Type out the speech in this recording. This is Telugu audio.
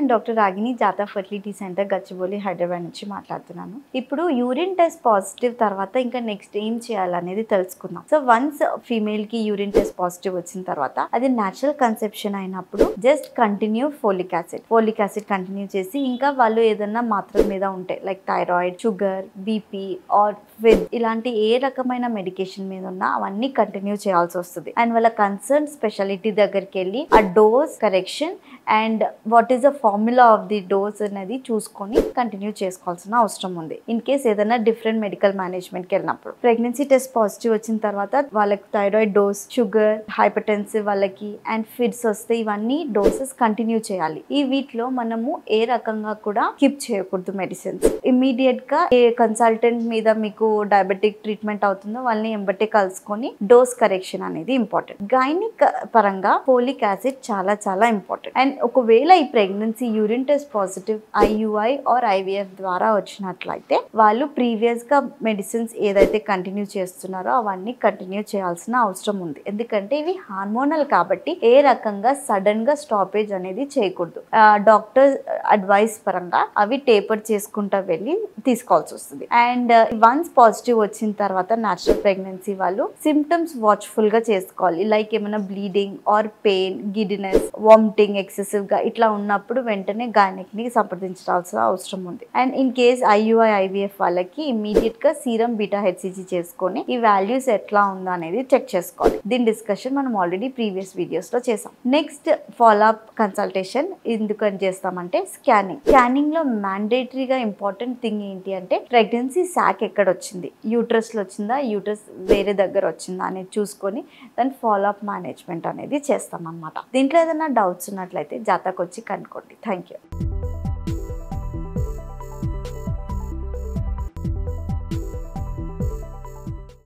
నేను doctor Ragini Jata fertility centre Gachibowli Hyderabad నుంచి మాట్లాడుతున్నాను. ఇప్పుడు యూరిన్ టెస్ట్ పాజిటివ్ తర్వాత ఇంకా నెక్స్ట్ ఏం చేయాలనేది తెలుసుకుందాం. సో వన్స్ ఫీమేల్ కి యూరిన్ టెస్ట్ పాజిటివ్ వచ్చిన తర్వాత అది న్యాచురల్ కన్సెప్షన్ అయినప్పుడు just continue folic acid continue చేసి ఇంకా వాళ్ళు ఏదన్నా మాత్రల మీద ఉంటే like thyroid, sugar, BP or with ఇలాంటి ఏ రకమైన మెడికేషన్ మీద ఉన్నా అవన్నీ కంటిన్యూ చేయాల్సి వస్తుంది. అండ్ వాళ్ళ కన్సర్న్ స్పెషాలిటీ దగ్గరికి వెళ్ళి ఆ dose correction and what is the formula of the dose అనేది చూసుకొని కంటిన్యూ చేసుకోవాల్సిన అవసరం ఉంది. ఇన్ కేస్ ఏదైనా డిఫరెంట్ మెడికల్ మేనేజ్మెంట్కి వెళ్ళినప్పుడు ప్రెగ్నెన్సీ టెస్ట్ పాజిటివ్ వచ్చిన తర్వాత వాళ్ళకి థైరాయిడ్ డోస్, షుగర్, హైపర్టెన్సివ్ వాళ్ళకి అండ్ ఫిట్స్ వస్తే ఇవన్నీ డోసెస్ కంటిన్యూ చేయాలి. ఈ వీటిలో మనము ఏ రకంగా కూడా స్కిప్ చేయకూడదు మెడిసిన్స్. ఇమీడియట్ గా ఏ కన్సల్టెంట్ మీద మీకు డయాబెటిక్ ట్రీట్మెంట్ అవుతుందో వాళ్ళని ఎంబటే కలుసుకొని డోస్ కరెక్షన్ అనేది ఇంపార్టెంట్. గైనిక్ పరంగా ఫోలిక్ యాసిడ్ చాలా చాలా ఇంపార్టెంట్. అండ్ ఒకవేళ ఈ pregnancy urine test positive IUI or IVF ద్వారా వచ్చినట్లయితే వాళ్ళు ప్రీవియస్ గా మెడిసిన్స్ ఏదైతే కంటిన్యూ చేస్తున్నారో అవన్నీ కంటిన్యూ చేయాల్సిన అవసరం ఉంది. ఎందుకంటే ఇవి హార్మోనల్ కాబట్టి ఏ రకంగా సడన్ గా స్టాపేజ్ అనేది చేయకూడదు. డాక్టర్ అడ్వైస్ పరంగా అవి టేపర్ చేసుకుంటా వెళ్ళి తీసుకోవాల్సి వస్తుంది. అండ్ వన్స్ పాజిటివ్ వచ్చిన తర్వాత న్యాచురల్ ప్రెగ్నెన్సీ వాళ్ళు సిమ్టమ్స్ వాచ్ఫుల్ గా చేసుకోవాలి. లైక్ ఏమైనా bleeding are pain, giddiness, vomiting excessive గా ఇట్లా ఉన్నప్పుడు వెంటనే గైనిక్ ని సంప్రదించాల్సిన అవసరం ఉంది. And in case IUI IVF వాళ్ళకి ఇమీడియట్ గా సీరం బీటా HCG చేసుకొని ఈ వాల్యూస్ ఎట్లా ఉందా అనేది చెక్ చేసుకోవాలి. దీని డిస్కషన్ మనం ఆల్రెడీ ప్రీవియస్ వీడియోస్ లో చేసాం. నెక్స్ట్ ఫాలో అప్ కన్సల్టేషన్ ఎందుకని చేస్తామంటే స్కానింగ్ లో మ్యాండేటరీగా ఇంపార్టెంట్ థింగ్ ఏంటి అంటే ప్రెగ్నెన్సీ సాక్ ఎక్కడ వచ్చింది, యూట్రస్ లో వచ్చిందా, యూట్రస్ వేరే దగ్గర వచ్చిందా అనేది చూసుకొని దాని ఫాలో అప్ మేనేజ్మెంట్ అనేది చేస్తాం అన్నమాట. దీంట్లో ఏదైనా డౌట్స్ ఉన్నట్లయితే జాతాకు వచ్చి కనుక్కోండి. Thank you.